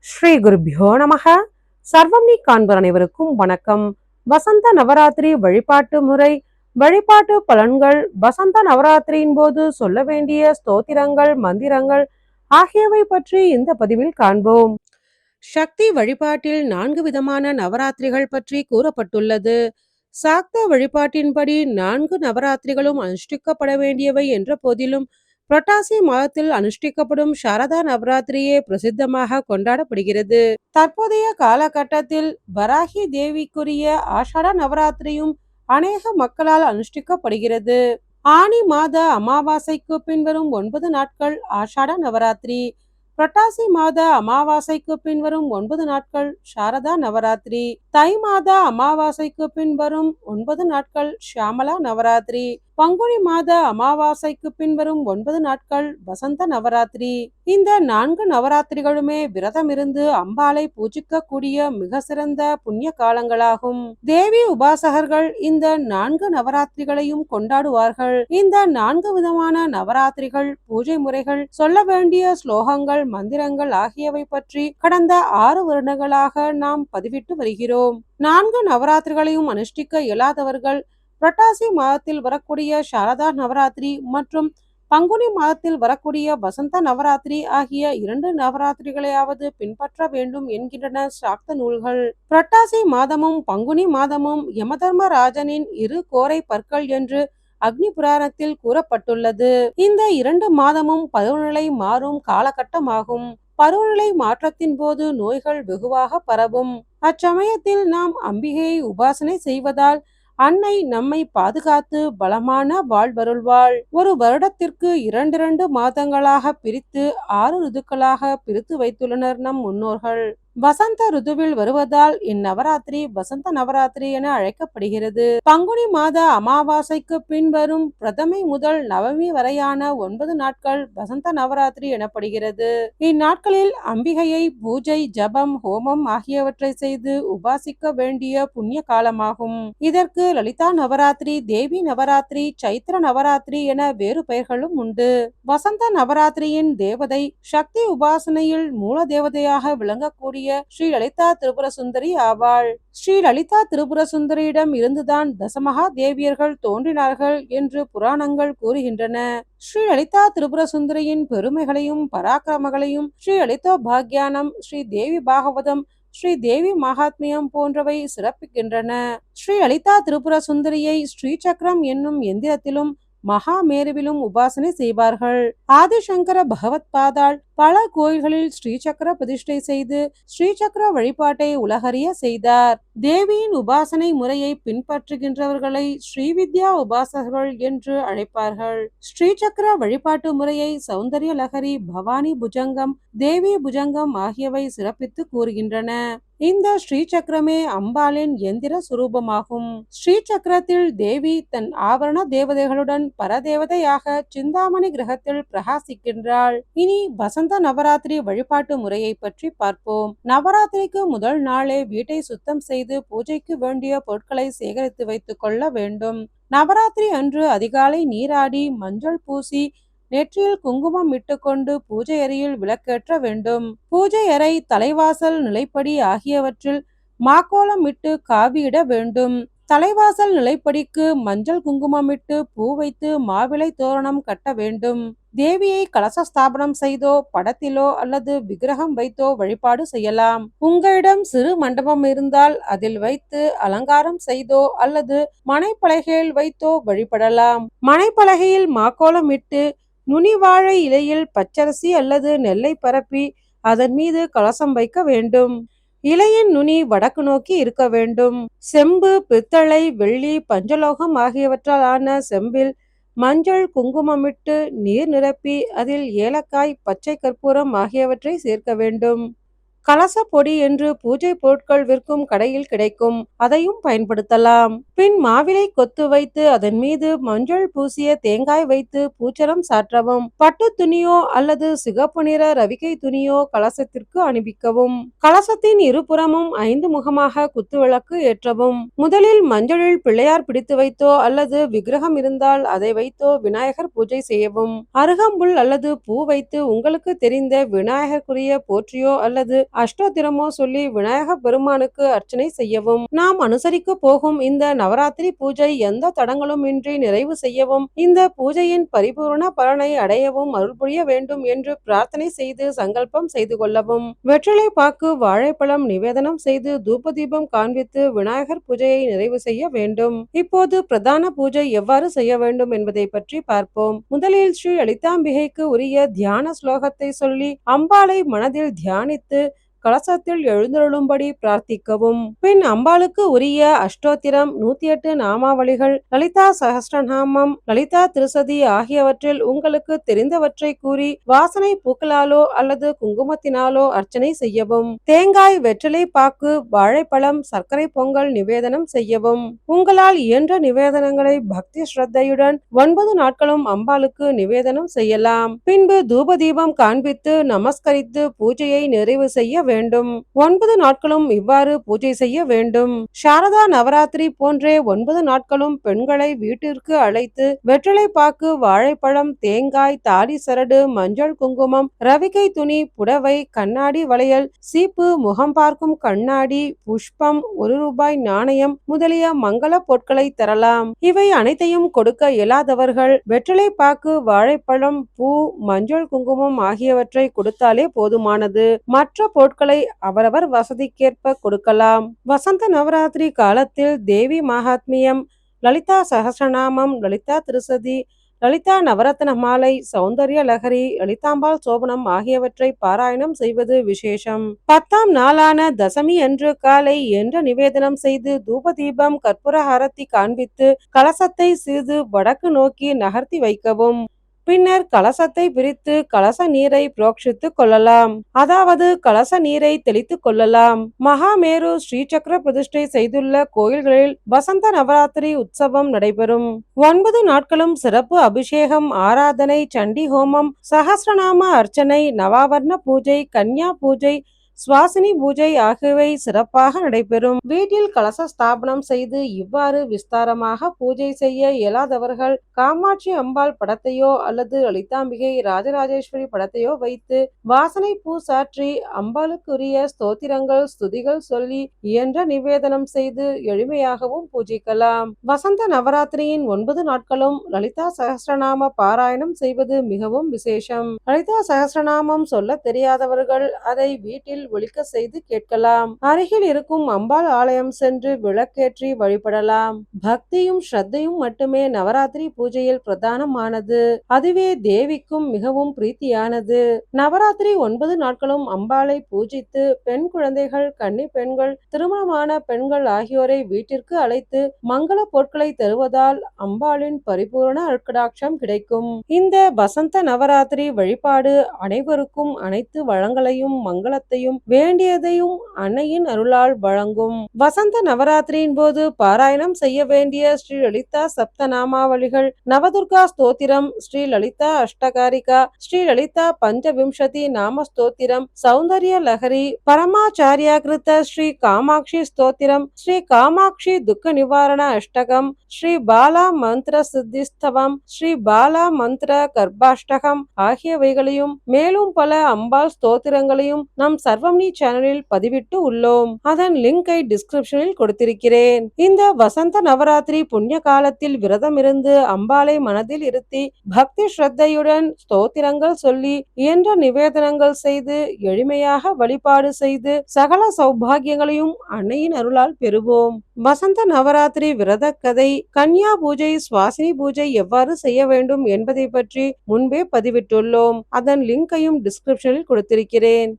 ஸ்ரீ குருபியோ நமக. சர்வம் நீ காண்பர் அனைவருக்கும் வணக்கம். வசந்த நவராத்திரி வழிபாட்டு முறை, வழிபாட்டு பலன்கள், வசந்த நவராத்திரியின் போது சொல்ல வேண்டிய ஸ்தோத்திரங்கள், மந்திரங்கள் ஆகியவை பற்றி இந்த பதிவில் காண்போம். சக்தி வழிபாட்டில் 4 விதமான நவராத்திரிகள் பற்றி கூறப்பட்டுள்ளது. சாக்த வழிபாட்டின்படி 4 நவராத்திரிகளும் அனுஷ்டிக்கப்பட வேண்டியவை என்ற போதிலும் புரட்டாசி மாதத்தில் அனுஷ்டிக்கப்படும் சாரதா நவராத்திரியே பிரசித்தமாக கொண்டாடப்படுகிறது. தற்போதைய காலகட்டத்தில் வராகி தேவிக்குரிய ஆஷாட நவராத்திரியும் அநேக மக்களால் அனுஷ்டிக்கப்படுகிறது. ஆனி மாத அமாவாசைக்கு பின்வரும் 9 நாட்கள் ஆஷாட நவராத்திரி, புரட்டாசி மாத அமாவாசைக்கு பின்வரும் 9 நாட்கள் சாரதா நவராத்திரி, தை மாத அமாவாசைக்கு பின்வரும் 9 நாட்கள் ஷியாமலா நவராத்திரி, பங்குனி மாத அமாவாசைக்கு பின்வரும் 9 நாட்கள் வசந்த நவராத்திரி. இந்த 4 நவராத்திரிகளுமே விரதம் இருந்து அம்பாளை பூஜிக்க கூடிய மிக சிறந்த புண்ணிய காலங்களாகும். தேவி உபாசகர்கள் இந்த 4 நவராத்திரிகளையும் கொண்டாடுவார்கள். இந்த 4 விதமான நவராத்திரிகள், பூஜை முறைகள், சொல்ல வேண்டிய ஸ்லோகங்கள், மந்திரங்கள் ஆகியவை பற்றி கடந்த 6 வருடங்களாக நாம் பதிவிட்டு வருகிறோம். 4 நவராத்திரிகளையும் அனுஷ்டிக்க இயலாதவர்கள் புரட்டாசி மாதத்தில் வரக்கூடிய சாரதா நவராத்திரி மற்றும் பங்குனி மாதத்தில் வரக்கூடிய வசந்த நவராத்திரி ஆகிய 2 நவராத்திரிகளையாவது பின்பற்ற வேண்டும் என்கின்றன சாக்த நூல்கள். புரட்டாசி மாதமும் பங்குனி மாதமும் யமதர்மராஜனின் 2 கோரை பற்கள் என்று அக்னி புராணத்தில் கூறப்பட்டுள்ளது. இந்த 2 மாதமும் பருவநிலை மாறும் காலகட்டமாகும். பருவநிலை மாற்றத்தின் போது நோய்கள் வெகுவாக பரவும். அச்சமயத்தில் நாம் அம்பிகையை உபாசனை செய்வதால் அன்னை நம்மை பாதுகாத்து பலமான வாழ்வருள்வாள். ஒரு வருடத்திற்கு 2 மாதங்களாக பிரித்து 6 ருதுக்களாக பிரித்து வைத்துள்ளனர் நம் முன்னோர்கள். வசந்த ருதுவில் வருவதால் இந்நவராத்திரி வசந்த நவராத்திரி என அழைக்கப்படுகிறது. பங்குனி மாத அமாவாசைக்கு பின் வரும் பிரதமை முதல் நவமி வரையான 9 நாட்கள் வசந்த நவராத்திரி எனப்படுகிறது. இந்நாட்களில் அம்பிகையை பூஜை, ஜபம், ஹோமம் ஆகியவற்றை செய்து உபாசிக்க வேண்டிய புண்ணிய காலமாகும். இதற்கு லலிதா நவராத்திரி, தேவி நவராத்திரி, சைத்திர நவராத்திரி என வேறு பெயர்களும் உண்டு. வசந்த நவராத்திரியின் தேவதை சக்தி உபாசனையில் மூல தேவதையாக விளங்கக்கூடிய ஸ்ரீ லலிதா திரிபுர சுந்தரி ஆவாள். ஸ்ரீ லலிதா திரிபுர சுந்தரியிடம் இருந்துதான் தசமகா தேவியர்கள் தோன்றினார்கள் என்று புராணங்கள் கூறுகின்றன. ஸ்ரீ லலிதா திரிபுர சுந்தரியின் பெருமைகளையும் பராக்கிரமங்களையும் ஸ்ரீ லலிதோ பாக்யானம், ஸ்ரீ தேவி பாகவதம், ஸ்ரீ தேவி மகாத்மியம் போன்றவை சிறப்பிக்கின்றன. ஸ்ரீ லலிதா திரிபுர சுந்தரியை ஸ்ரீ சக்கரம் என்னும் எந்திரத்திலும் மகாமேருவிலும் உபாசனை செய்வார்கள். ஆதிசங்கர பகவத் பாதாள் பல கோயில்களில் ஸ்ரீசக்கர பிரதிஷ்டை செய்து ஸ்ரீசக்கர வழிபாட்டை உலகறிய செய்தார். தேவியின் உபாசனை முறையை பின்பற்றுகின்றவர்களை ஸ்ரீவித்யா உபாசகர்கள் என்று அழைப்பார்கள். ஸ்ரீசக்கர வழிபாட்டு முறையை சௌந்தர்ய லகரி, பவானி புஜங்கம், தேவி புஜங்கம் ஆகியவை சிறப்பித்து கூறுகின்றன. இந்த ஸ்ரீசக்கரமே அம்பாளின் எந்திர சுரூபமாகும். ஸ்ரீசக்கரத்தில் தேவி தன் ஆவரண தேவதைகளுடன் பரதேவதையாக சிந்தாமணி கிரகத்தில் பிரகாசிக்கின்றாள். இனி வசந்த நவராத்திரி வழிபாட்டு முறையை பற்றி பார்ப்போம். நவராத்திரிக்கு முதல் நாளே வீட்டை சுத்தம் செய்து பூஜைக்கு வேண்டிய பொருட்களை சேகரித்து வைத்துக் கொள்ள வேண்டும். நவராத்திரி அன்று அதிகாலை நீராடி மஞ்சள் பூசி நெற்றியில் குங்குமம் இட்டுக்கொண்டு பூஜை அறையில் விளக்கேற்ற வேண்டும். பூஜை அறை, தலைவாசல், நிலைப்படி ஆகியவற்றில் மாக்கோலமிட்டு காவியிட வேண்டும். தலைவாசல் நிலைப்படிக்கு மஞ்சள் குங்குமமிட்டு பூ வைத்து மாவிலை தோரணம் கட்ட வேண்டும். தேவியை கலச ஸ்தாபனம் செய்தோ படத்திலோ அல்லது விக்கிரகம் வைத்தோ வழிபாடு செய்யலாம். உங்களிடம் சிறு மண்டபம் இருந்தால் அதில் வைத்து அலங்காரம் செய்தோ அல்லது மனைப்பலகையில் வைத்தோ வழிபடலாம். மனைப்பலகையில் மாக்கோலமிட்டு நுனி வாழை இலையில் பச்சரிசி அல்லது நெல்லை பரப்பி அதன் மீது கலசம் வைக்க வேண்டும். இலையின் நுனி வடக்கு நோக்கி இருக்க வேண்டும். செம்பு, பித்தளை, வெள்ளி, பஞ்சலோகம் ஆகியவற்றால் ஆன செம்பில் மஞ்சள் குங்குமமிட்டு நீர் நிரப்பி அதில் ஏலக்காய், பச்சை கற்பூரம் ஆகியவற்றை சேர்க்க வேண்டும். கலச பொடி என்று பூஜை பொருட்கள் விற்கும் கடையில் கிடைக்கும், அதையும் பயன்படுத்தலாம். பின் மாவிலை கொத்து வைத்து அதன் மீது மஞ்சள் பூசிய தேங்காய் வைத்து பூச்சரம் சாற்றவும். பட்டு துணியோ அல்லது சிகப்பு நிற ரவிகை துணியோ கலசத்திற்கு அணிவிக்கவும். கலசத்தின் இருபுறமும் 5 முகமாக குத்துவிளக்கு ஏற்றவும். முதலில் மஞ்சளில் பிள்ளையார் பிடித்து வைத்தோ அல்லது விக்கிரகம் இருந்தால் அதை வைத்தோ விநாயகர் பூஜை செய்யவும். அருகம்புல் அல்லது பூ வைத்து உங்களுக்கு தெரிந்த விநாயகருக்குரிய போற்றியோ அல்லது அஷ்டோத்திரமோ சொல்லி விநாயக பெருமானுக்கு அர்ச்சனை செய்யவும். நாம் அனுசரிக்க போகும் இந்த நவராத்திரி பூஜை எந்த தடங்களும் இன்றி நிறைவு செய்யவும், இந்த பூஜையின் பரிபூர்ண பலனை அடையவும் அருள் புரிய வேண்டும் என்று பிரார்த்தனை செய்து சங்கல்பம் செய்து கொள்ளவும். வெற்றிலை பாக்கு வாழைப்பழம் நிவேதனம் செய்து தூப தீபம் காண்பித்து விநாயகர் பூஜையை நிறைவு செய்ய வேண்டும். இப்போது பிரதான பூஜை எவ்வாறு செய்ய வேண்டும் என்பதை பற்றி பார்ப்போம். முதலில் ஸ்ரீ லலிதாம்பிகைக்கு உரிய தியான ஸ்லோகத்தை சொல்லி அம்பாளை மனதில் தியானித்து கலசத்தில் எழுந்தருளும்படி பிரார்த்திக்கவும். பின் அம்பாளுக்கு உரிய அஷ்டோத்திரம் 108 நாமாவளிகள், லலிதா சகஸ்ரநாமம், லலிதா திருசதி ஆகியவற்றில் உங்களுக்கு தெரிந்தவற்றை கூறி வாசனை பூக்களாலோ அல்லது குங்குமத்தினாலோ அர்ச்சனை செய்யவும். தேங்காய், வெற்றிலை பாக்கு, வாழைப்பழம், சர்க்கரை பொங்கல் நிவேதனம் செய்யவும். உங்களால் இயன்ற நிவேதனங்களை பக்தி ஸ்ரத்தையுடன் 9 நாட்களும் அம்பாளுக்கு நிவேதனம் செய்யலாம். பின்பு தூப தீபம் காண்பித்து நமஸ்கரித்து பூஜையை நிறைவு செய்ய வேண்டும். 9 நாட்களும் இவ்வாறு பூஜை செய்ய வேண்டும். சாரதா நவராத்திரி போன்றே 9 நாட்களும் பெண்களை வீட்டிற்கு அழைத்து வெற்றிலை பாக்கு, வாழைப்பழம், தேங்காய், தாலி சரடு, மஞ்சள் குங்குமம், ரவிகை துணி, புடவை, கண்ணாடி வளையல், சீப்பு, முகம் பார்க்கும் கண்ணாடி, புஷ்பம், 1 ரூபாய் நாணயம் முதலிய மங்கள பொருட்களை தரலாம். இவை அனைத்தையும் கொடுக்க இயலாதவர்கள் வெற்றிலை பாக்கு, வாழைப்பழம், பூ, மஞ்சள் குங்குமம் ஆகியவற்றை கொடுத்தாலே போதுமானது. மற்ற பொருட்களை அவரவர் வசதிக்கேற்ப கொடுக்கலாம். வசந்த நவராத்திரி காலத்தில் தேவி மகாத்மியம், லலிதா சகஸ்ரநாமம், லலிதா திருசதி, லலிதா நவரத்ன மாலை, சௌந்தர்ய லகரி, லலிதாம்பாள் சோபனம் ஆகியவற்றை பாராயணம் செய்வது விசேஷம். 10ஆம் நாளான தசமி அன்று காலை என்ற நிவேதனம் செய்து தூப தீபம் கற்பூர ஹாரத்தி காண்பித்து கலசத்தை சிறிது வடக்கு நோக்கி நகர்த்தி வைக்கவும். பின்னர் கலசத்தை பிரித்து கலச நீரை புரோக்ஷித்துக் கொள்ளலாம். அதாவது கலச நீரை தெளித்துக் கொள்ளலாம். மகாமேரு ஸ்ரீசக்கர பிரதிஷ்டை செய்துள்ள கோயில்களில் வசந்த நவராத்திரி உற்சவம் நடைபெறும். 9 நாட்களும் சிறப்பு அபிஷேகம், ஆராதனை, சண்டி ஹோமம், சகஸ்ரநாம அர்ச்சனை, நவாவர்ண பூஜை, கன்யா பூஜை, சுவாசினி பூஜை ஆகியவை சிறப்பாக நடைபெறும். வீட்டில் கலச ஸ்தாபனம் செய்து இவ்வாறு விஸ்தாரமாக பூஜை செய்ய இயலாதவர்கள் காமாட்சி அம்பாள் படத்தையோ அல்லது லலிதாம்பிகை, ராஜராஜேஸ்வரி படத்தையோ வைத்து வாசனை பூ சாற்றி அம்பாளுக்குரிய ஸ்தோத்திரங்கள், ஸ்துதிகள் சொல்லி இயன்ற நிவேதனம் செய்து எளிமையாகவும் பூஜிக்கலாம். வசந்த நவராத்திரியின் 9 நாட்களும் லலிதா சகஸ்ரநாம பாராயணம் செய்வது மிகவும் விசேஷம். லலிதா சகஸ்ரநாமம் சொல்ல தெரியாதவர்கள் அதை வீட்டில் ஒலிக்க செய்து கேட்கலாம். அருகில் இருக்கும் அம்பாள் ஆலயம் சென்று விளக்கேற்றி வழிபடலாம். பக்தியும் ஸ்ரத்தையும் மட்டுமே நவராத்திரி பூஜையில் பிரதானமானது. அதுவே தேவிக்கும் மிகவும் பிரீத்தியானது. நவராத்திரி 9 நாட்களும் அம்பாளை பூஜித்து பெண் குழந்தைகள், கன்னி பெண்கள், திருமணமான பெண்கள் ஆகியோரை வீட்டிற்கு அழைத்து மங்கள பொருட்களை தருவதால் அம்பாளின் பரிபூரண அருட்கடாட்சம் கிடைக்கும். இந்த வசந்த நவராத்திரி வழிபாடு அனைவருக்கும் அனைத்து வளங்களையும், மங்களத்தையும், வேண்டியதையும் அன்னையின் அருளால் வழங்கும். வசந்த நவராத்திரியின் போது பாராயணம் செய்ய வேண்டிய ஸ்ரீ லலிதா சப்த நாமாவளிகள்: நவதுர்கா ஸ்தோத்திரம், ஸ்ரீ லலிதா அஷ்டகாரிகா, ஸ்ரீ லலிதா பஞ்சவிம்சதி நாம ஸ்தோத்திரம், சௌந்தர்ய லஹரி, பரமாச்சாரியாகிருத ஸ்ரீ காமாட்சி ஸ்தோத்திரம், ஸ்ரீ காமாட்சி துக்க நிவாரண அஷ்டகம், ஸ்ரீ பாலா மந்திர சித்திஸ்தவம், ஸ்ரீ பாலா மந்திர கர்ப்பாஷ்டகம் ஆகியவைகளையும் மேலும் பல அம்பாள் ஸ்தோத்திரங்களையும் நம் சர்வம்னி சேனலில் பதிவிட்டு உள்ளோம். அதன் லிங்கை டிஸ்கிரிப்ஷனில் கொடுத்திருக்கிறேன். இந்த வசந்த நவராத்திரி புண்ணிய காலத்தில் விரதம் இருந்து அம்பாளை மனதில் இருத்தி பக்தி ஸ்ரத்தையுடன் ஸ்தோத்திரங்கள் சொல்லி இயன்ற நிவேதனங்கள் செய்து எளிமையாக வழிபாடு செய்து சகல சௌபாகியங்களையும் அன்னையின் அருளால் பெறுவோம். வசந்த நவராத்திரி விரத கதை, கன்யா பூஜை, சுவாசினி பூஜை எவ்வாறு செய்ய வேண்டும் என்பதை பற்றி முன்பே பதிவிட்டுள்ளோம். அதன் லிங்கையும் டிஸ்கிரிப்ஷனில் கொடுத்திருக்கிறேன்.